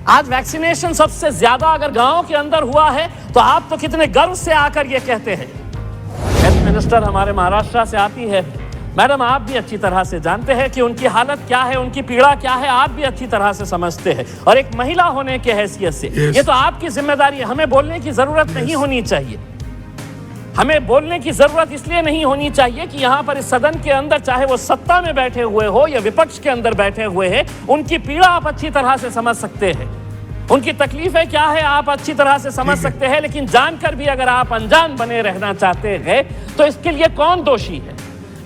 आज वैक्सीनेशन सबसे ज्यादा अगर गांव के अंदर हुआ है तो आप तो कितने गर्व से आकर ये कहते हैं। हेल्थ मिनिस्टर हमारे महाराष्ट्र से आती है। मैडम, आप भी अच्छी तरह से जानते हैं कि उनकी हालत क्या है, उनकी पीड़ा क्या है, आप भी अच्छी तरह से समझते हैं। और एक महिला होने के हैसियत से ये तो आपकी जिम्मेदारी है। हमें बोलने की जरूरत नहीं होनी चाहिए। हमें बोलने की जरूरत इसलिए नहीं होनी चाहिए कि यहाँ पर इस सदन के अंदर, चाहे वो सत्ता में बैठे हुए हो या विपक्ष के अंदर बैठे हुए हैं, उनकी पीड़ा आप अच्छी तरह से समझ सकते हैं। उनकी तकलीफें क्या है आप अच्छी तरह से समझ सकते हैं। लेकिन जानकर भी अगर आप अनजान बने रहना चाहते हैं तो इसके लिए कौन दोषी है?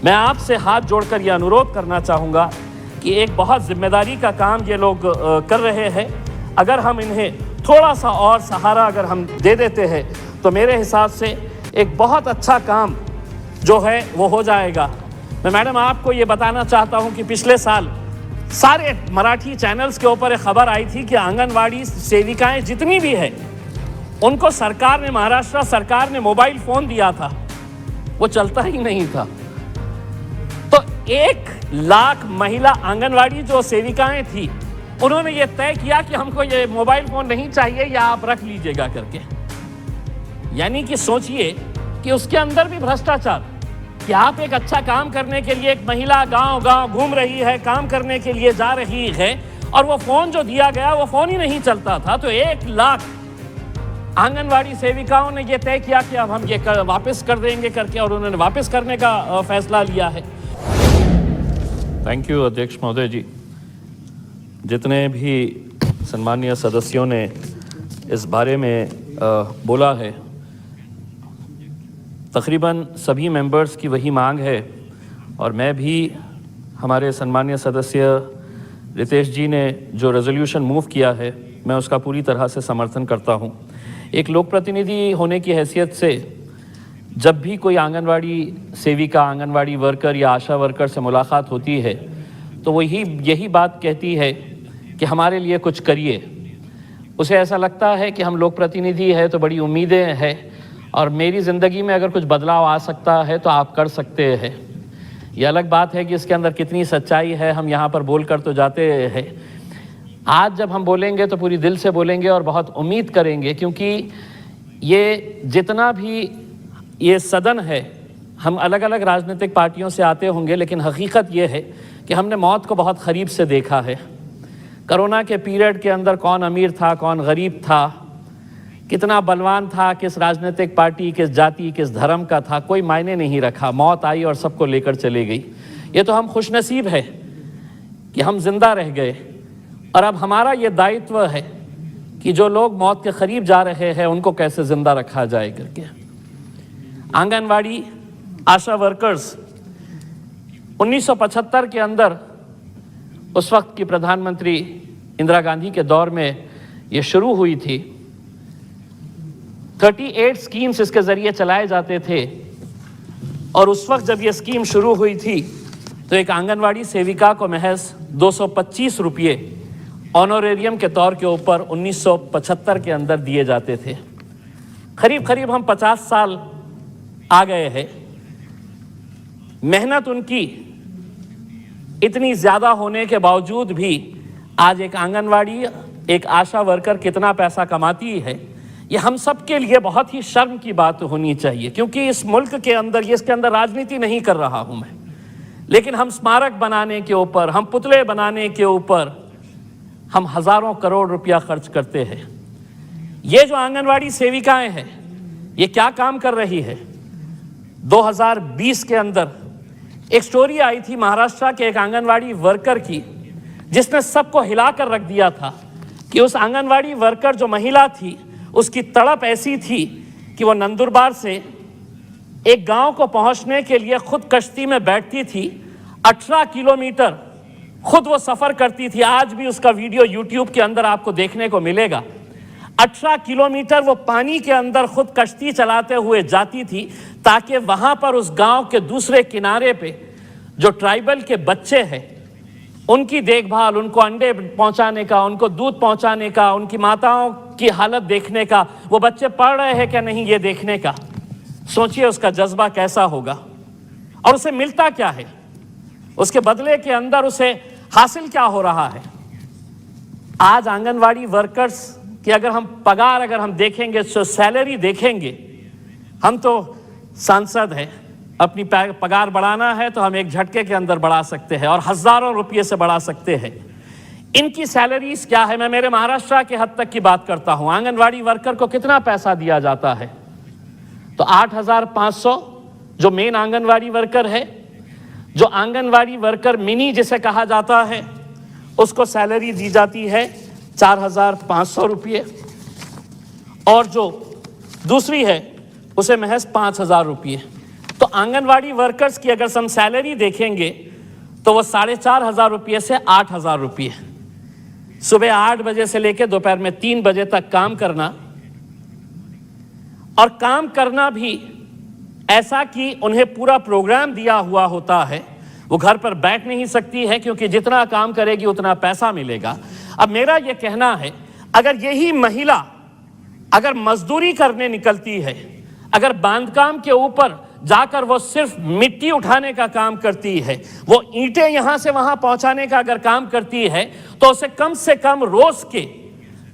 मैं आपसे हाथ जोड़कर यह अनुरोध करना चाहूँगा कि एक बहुत जिम्मेदारी का काम ये लोग कर रहे हैं। अगर हम इन्हें थोड़ा सा और सहारा अगर हम दे देते हैं तो मेरे हिसाब से एक बहुत अच्छा काम जो है वो हो जाएगा। मैं मैडम आपको ये बताना चाहता हूँ कि पिछले साल सारे मराठी चैनल्स के ऊपर एक खबर आई थी कि आंगनवाड़ी सेविकाएं जितनी भी है उनको सरकार ने, महाराष्ट्र सरकार ने मोबाइल फ़ोन दिया था, वो चलता ही नहीं था। तो 1 लाख महिला आंगनवाड़ी जो सेविकाएं थी उन्होंने ये तय किया कि हमको ये मोबाइल फ़ोन नहीं चाहिए या आप रख लीजिएगा करके। यानी कि सोचिए कि उसके अंदर भी भ्रष्टाचार, कि आप एक अच्छा काम करने के लिए, एक महिला गांव-गांव घूम रही है, काम करने के लिए जा रही है और वो फ़ोन जो दिया गया वो फ़ोन ही नहीं चलता था। तो 1 लाख आंगनवाड़ी सेविकाओं ने ये तय किया कि अब हम ये वापस कर देंगे करके, और उन्होंने वापस करने का फैसला लिया है। थैंक यू अध्यक्ष महोदय जी। जितने भी सम्मानीय सदस्यों ने इस बारे में बोला है, तकरीबन सभी मेंबर्स की वही मांग है और मैं भी, हमारे सम्मानीय सदस्य रितेश जी ने जो रेजोल्यूशन मूव किया है मैं उसका पूरी तरह से समर्थन करता हूं। एक लोक प्रतिनिधि होने की हैसियत से जब भी कोई आंगनवाड़ी सेविका, आंगनवाड़ी वर्कर या आशा वर्कर से मुलाकात होती है तो वो यही बात कहती है कि हमारे लिए कुछ करिए। उसे ऐसा लगता है कि हम लोक प्रतिनिधि है तो बड़ी उम्मीदें हैं और मेरी ज़िंदगी में अगर कुछ बदलाव आ सकता है तो आप कर सकते हैं। ये अलग बात है कि इसके अंदर कितनी सच्चाई है, हम यहाँ पर बोल कर तो जाते हैं। आज जब हम बोलेंगे तो पूरी दिल से बोलेंगे और बहुत उम्मीद करेंगे, क्योंकि ये जितना भी ये सदन है, हम अलग अलग राजनीतिक पार्टियों से आते होंगे, लेकिन हकीकत ये है कि हमने मौत को बहुत करीब से देखा है। कोरोना के पीरियड के अंदर कौन अमीर था, कौन गरीब था, कितना बलवान था, किस राजनीतिक पार्टी, किस जाति, किस धर्म का था, कोई मायने नहीं रखा। मौत आई और सबको लेकर चली गई। ये तो हम खुशनसीब है कि हम जिंदा रह गए और अब हमारा ये दायित्व है कि जो लोग मौत के करीब जा रहे हैं उनको कैसे जिंदा रखा जाए करके। आंगनवाड़ी आशा वर्कर्स 1975 के अंदर उस वक्त की प्रधानमंत्री इंदिरा गांधी के दौर में ये शुरू हुई थी। 38 स्कीम्स इसके ज़रिए चलाए जाते थे और उस वक्त जब ये स्कीम शुरू हुई थी तो एक आंगनवाड़ी सेविका को महज 225 रुपये ऑनोरेरियम के तौर के ऊपर 1975 के अंदर दिए जाते थे। करीब करीब हम 50 साल आ गए हैं। मेहनत उनकी इतनी ज़्यादा होने के बावजूद भी आज एक आंगनवाड़ी, एक आशा वर्कर कितना पैसा कमाती है, ये हम सब के लिए बहुत ही शर्म की बात होनी चाहिए। क्योंकि इस मुल्क के अंदर, ये इसके अंदर राजनीति नहीं कर रहा हूं मैं, लेकिन हम स्मारक बनाने के ऊपर, हम पुतले बनाने के ऊपर हम हज़ारों करोड़ रुपया खर्च करते हैं। ये जो आंगनवाड़ी सेविकाएं हैं ये क्या काम कर रही है? 2020 के अंदर एक स्टोरी आई थी महाराष्ट्र के एक आंगनवाड़ी वर्कर की, जिसने सबको हिलाकर रख दिया था कि उस आंगनवाड़ी वर्कर जो महिला थी उसकी तड़प ऐसी थी कि वो नंदुरबार से एक गांव को पहुंचने के लिए खुद कश्ती में बैठती थी। 18 किलोमीटर खुद वो सफ़र करती थी। आज भी उसका वीडियो YouTube के अंदर आपको देखने को मिलेगा। 18 किलोमीटर वो पानी के अंदर खुद कश्ती चलाते हुए जाती थी ताकि वहाँ पर उस गांव के दूसरे किनारे पे जो ट्राइबल के बच्चे हैं उनकी देखभाल, उनको अंडे पहुँचाने का, उनको दूध पहुँचाने का, उनकी माताओं की हालत देखने का, वो बच्चे पढ़ रहे हैं क्या नहीं ये देखने का। सोचिए उसका जज्बा कैसा होगा। और उसे मिलता क्या है, उसके बदले के अंदर उसे हासिल क्या हो रहा है। आज आंगनवाड़ी वर्कर्स की अगर हम पगार अगर हम देखेंगे, सैलरी देखेंगे, हम तो सांसद हैं, अपनी पगार बढ़ाना है तो हम एक झटके के अंदर बढ़ा सकते हैं और हजारों रुपये से बढ़ा सकते हैं। इनकी सैलरीज क्या है? मैं मेरे महाराष्ट्र के हद तक की बात करता हूं। आंगनवाड़ी वर्कर को कितना पैसा दिया जाता है? तो 8,500 जो मेन आंगनवाड़ी वर्कर है, जो आंगनवाड़ी वर्कर मिनी जिसे कहा जाता है, उसको सैलरी दी जाती है 4,500 रुपये, और जो दूसरी है उसे महज 5,000 रुपये। तो आंगनवाड़ी वर्कर्स की अगर हम सैलरी देखेंगे तो वो 4,500 रुपये से 8,000 रुपये, सुबह 8 बजे से लेकर दोपहर में 3 बजे तक काम करना, और काम करना भी ऐसा कि उन्हें पूरा प्रोग्राम दिया हुआ होता है, वो घर पर बैठ नहीं सकती है क्योंकि जितना काम करेगी उतना पैसा मिलेगा। अब मेरा ये कहना है, अगर यही महिला अगर मजदूरी करने निकलती है, अगर बांधकाम के ऊपर जाकर वो सिर्फ मिट्टी उठाने का काम करती है, वो ईंटें यहां से वहां पहुंचाने का अगर काम करती है, तो उसे कम से कम रोज के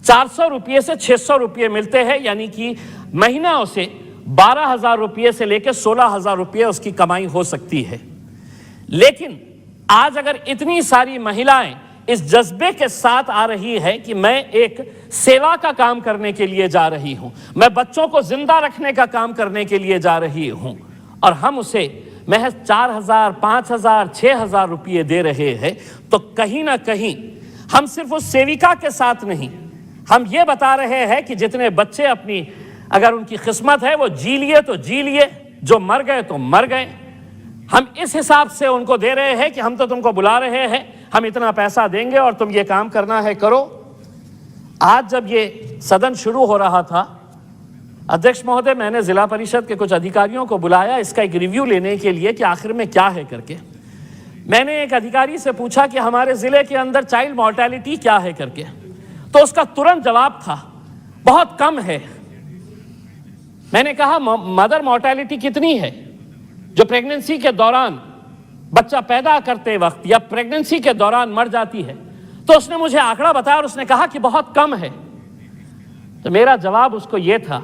400 रुपये से 600 रुपये मिलते हैं, यानी कि महीना उसे 12,000 रुपये से लेकर 16,000 रुपये उसकी कमाई हो सकती है। लेकिन आज अगर इतनी सारी महिलाएं इस जज्बे के साथ आ रही है कि मैं एक सेवा का काम करने के लिए जा रही हूं, मैं बच्चों को जिंदा रखने का काम करने के लिए जा रही हूं, और हम उसे महज 4,000, 5,000, 6,000 रुपये दे रहे हैं, तो कहीं ना कहीं हम सिर्फ उस सेविका के साथ नहीं, हम ये बता रहे हैं कि जितने बच्चे अपनी अगर उनकी किस्मत है वो जी लिए तो जी लिए, जो मर गए तो मर गए। हम इस हिसाब से उनको दे रहे हैं कि हम तो तुमको बुला रहे हैं, हम इतना पैसा देंगे और तुम ये काम करना है करो। आज जब ये सदन शुरू हो रहा था, अध्यक्ष महोदय, मैंने जिला परिषद के कुछ अधिकारियों को बुलाया इसका एक रिव्यू लेने के लिए कि आखिर में क्या है करके। मैंने एक अधिकारी से पूछा कि हमारे जिले के अंदर चाइल्ड मॉर्टेलिटी क्या है करके, तो उसका तुरंत जवाब था बहुत कम है। मैंने कहा मदर मॉर्टेलिटी कितनी है जो प्रेगनेंसी के दौरान बच्चा पैदा करते वक्त या प्रेगनेंसी के दौरान मर जाती है? तो उसने मुझे आंकड़ा बताया और उसने कहा कि बहुत कम है। तो मेरा जवाब उसको यह था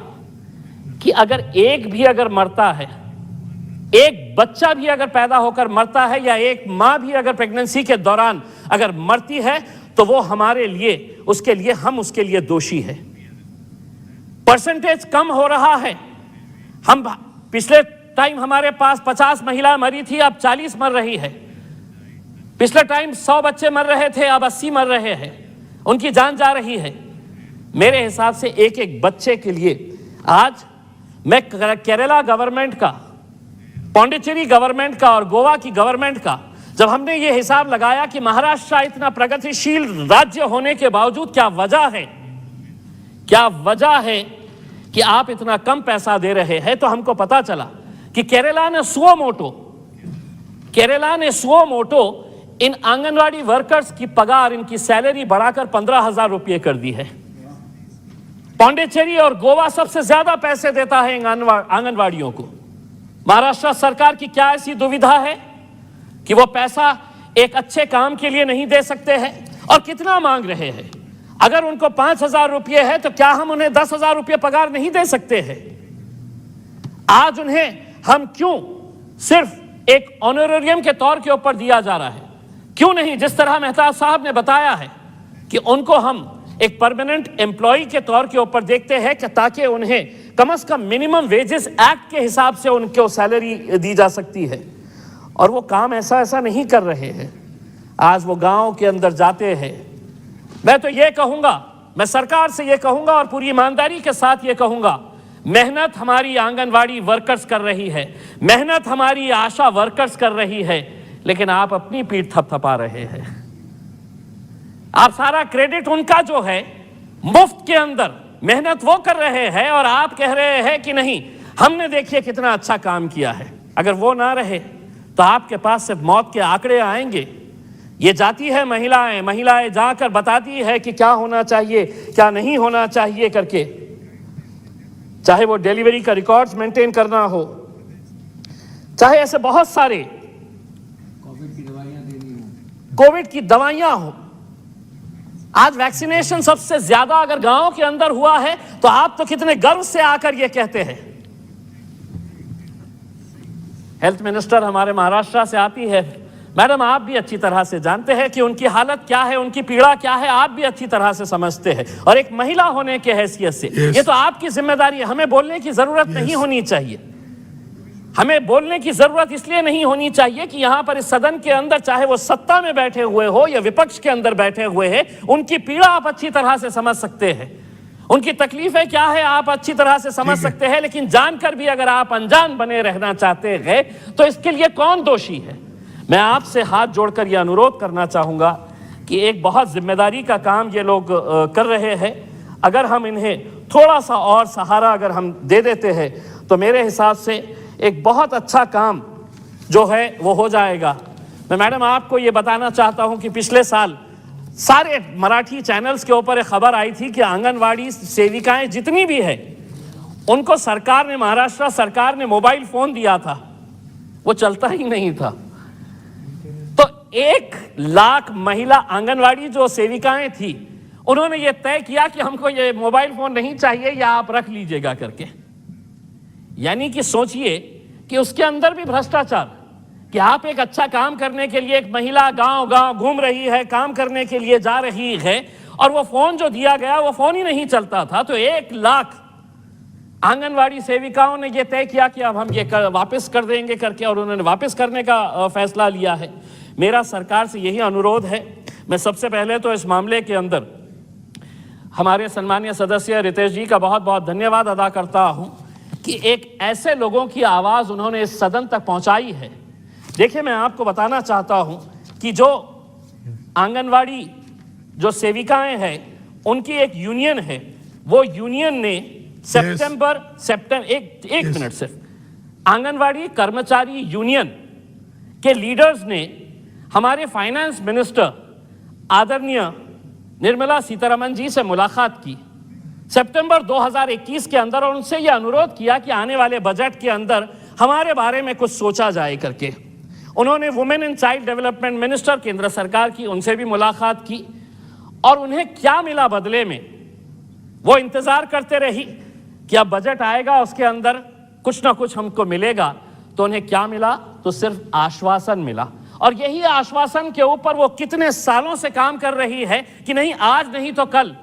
कि अगर एक भी अगर मरता है, एक बच्चा भी अगर पैदा होकर मरता है, या एक मां भी अगर प्रेगनेंसी के दौरान अगर मरती है, तो वो हमारे लिए हम उसके लिए दोषी है। परसेंटेज कम हो रहा है। हम पिछले टाइम हमारे पास 50 महिला मरी थी, अब 40 मर रही है। पिछले टाइम 100 बच्चे मर रहे थे, अब 80 मर रहे हैं, उनकी जान जा रही है। मेरे हिसाब से एक एक बच्चे के लिए आज मैं केरला गवर्नमेंट का, पौंडीचेरी गवर्नमेंट का और गोवा की गवर्नमेंट का, जब हमने ये हिसाब लगाया कि महाराष्ट्र इतना प्रगतिशील राज्य होने के बावजूद क्या वजह है कि आप इतना कम पैसा दे रहे हैं, तो हमको पता चला कि केरला ने सुओ मोटो इन आंगनवाड़ी वर्कर्स की पगार, इनकी सैलरी बढ़ाकर 15,000 रुपये कर दी है। पौंडीचेरी और गोवा सबसे ज्यादा पैसे देता है आंगनवाड़ियों को। महाराष्ट्र सरकार की क्या ऐसी दुविधा है कि वो पैसा एक अच्छे काम के लिए नहीं दे सकते हैं? और कितना मांग रहे हैं? अगर उनको 5,000 रुपये है तो क्या हम उन्हें 10,000 रुपये पगार नहीं दे सकते हैं? आज उन्हें हम क्यों सिर्फ एक ऑनरेरियम के तौर के ऊपर दिया जा रहा है? क्यों नहीं, जिस तरह मेहता साहब ने बताया है कि उनको हम एक परमानेंट एम्प्लॉय के तौर के ऊपर देखते हैं कि ताकि उन्हें कम से कम मिनिमम वेजेस एक्ट के हिसाब से उनको सैलरी दी जा सकती है। और वो काम ऐसा नहीं कर रहे हैं। आज वो गांव के अंदर जाते हैं। मैं तो ये कहूंगा, मैं सरकार से ये कहूंगा और पूरी ईमानदारी के साथ ये कहूंगा, मेहनत हमारी आंगनवाड़ी वर्कर्स कर रही है, मेहनत हमारी आशा वर्कर्स कर रही है, लेकिन आप अपनी पीठ थपथपा रहे हैं। आप सारा क्रेडिट उनका जो है मुफ्त के अंदर मेहनत वो कर रहे हैं, और आप कह रहे हैं कि नहीं, हमने देखिए कितना अच्छा काम किया है। अगर वो ना रहे तो आपके पास सिर्फ मौत के आंकड़े आएंगे। ये जाती है महिलाएं जाकर बताती है कि क्या होना चाहिए, क्या नहीं होना चाहिए करके, चाहे वो डिलीवरी का रिकॉर्ड्स मेंटेन करना हो, चाहे ऐसे बहुत सारे कोविड की दवाइयां हो। आज वैक्सीनेशन सबसे ज्यादा अगर गांव के अंदर हुआ है तो आप तो कितने गर्व से आकर ये कहते हैं। हेल्थ मिनिस्टर हमारे महाराष्ट्र से आती है। मैडम, आप भी अच्छी तरह से जानते हैं कि उनकी हालत क्या है, उनकी पीड़ा क्या है, आप भी अच्छी तरह से समझते हैं। और एक महिला होने के हैसियत से ये तो आपकी जिम्मेदारी है। हमें बोलने की जरूरत नहीं होनी चाहिए। हमें बोलने की जरूरत इसलिए नहीं होनी चाहिए कि यहां पर इस सदन के अंदर, चाहे वो सत्ता में बैठे हुए हो या विपक्ष के अंदर बैठे हुए हैं, उनकी पीड़ा आप अच्छी तरह से समझ सकते हैं। उनकी तकलीफें क्या है आप अच्छी तरह से समझ सकते हैं। लेकिन जानकर भी अगर आप अनजान बने रहना चाहते हैं तो इसके लिए कौन दोषी है। मैं आपसे हाथ जोड़कर यह अनुरोध करना चाहूंगा कि एक बहुत जिम्मेदारी का काम ये लोग कर रहे हैं। अगर हम इन्हें थोड़ा सा और सहारा अगर हम दे देते हैं तो मेरे हिसाब से एक बहुत अच्छा काम जो है वो हो जाएगा। मैं मैडम आपको ये बताना चाहता हूं कि पिछले साल सारे मराठी चैनल्स के ऊपर एक खबर आई थी कि आंगनवाड़ी सेविकाएं जितनी भी है उनको सरकार ने, महाराष्ट्र सरकार ने मोबाइल फोन दिया था, वो चलता ही नहीं था। तो 1 लाख महिला आंगनवाड़ी जो सेविकाएं थी उन्होंने ये तय किया कि हमको ये मोबाइल फोन नहीं चाहिए या आप रख लीजिएगा करके। यानी कि सोचिए कि उसके अंदर भी भ्रष्टाचार, कि आप एक अच्छा काम करने के लिए, एक महिला गांव गांव घूम रही है, काम करने के लिए जा रही है और वो फोन जो दिया गया वो फोन ही नहीं चलता था। तो 1 लाख आंगनवाड़ी सेविकाओं ने ये तय किया कि अब हम ये वापस कर देंगे करके, और उन्होंने वापस करने का फैसला लिया है। मेरा सरकार से यही अनुरोध है। मैं सबसे पहले तो इस मामले के अंदर हमारे सम्मानीय सदस्य रितेश जी का बहुत बहुत धन्यवाद अदा करता हूं कि एक ऐसे लोगों की आवाज उन्होंने इस सदन तक पहुंचाई है। देखिए, मैं आपको बताना चाहता हूं कि जो आंगनवाड़ी जो सेविकाएं हैं उनकी एक यूनियन है, वो यूनियन ने सितंबर एक मिनट सिर्फ, आंगनवाड़ी कर्मचारी यूनियन के लीडर्स ने हमारे फाइनेंस मिनिस्टर आदरणीय निर्मला सीतारमण जी से मुलाकात की सितंबर 2021 के अंदर और उनसे यह अनुरोध किया कि आने वाले बजट के अंदर हमारे बारे में कुछ सोचा जाए करके। उन्होंने women and child development minister केंद्र सरकार की, उनसे भी मुलाकात की और उन्हें क्या मिला बदले में, वो इंतजार करते रही कि अब बजट आएगा उसके अंदर कुछ ना कुछ हमको मिलेगा। तो उन्हें क्या मिला? तो सिर्फ आश्वासन मिला। और यही आश्वासन के ऊपर वो कितने सालों से काम कर रही है कि नहीं आज नहीं तो कल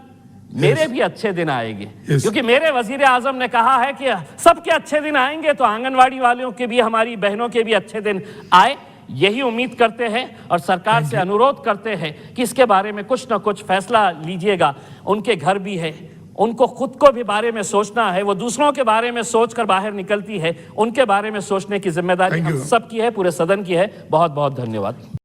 मेरे भी अच्छे दिन आएंगे। क्योंकि मेरे वजीर आजम ने कहा है कि सबके अच्छे दिन आएंगे, तो आंगनवाड़ी वालों के भी, हमारी बहनों के भी अच्छे दिन आए। यही उम्मीद करते हैं और सरकार से अनुरोध करते हैं कि इसके बारे में कुछ ना कुछ फैसला लीजिएगा। उनके घर भी है, उनको खुद को भी बारे में सोचना है। वो दूसरों के बारे में सोचकर बाहर निकलती है, उनके बारे में सोचने की जिम्मेदारी हम सबकी है, पूरे सदन की है। बहुत बहुत धन्यवाद।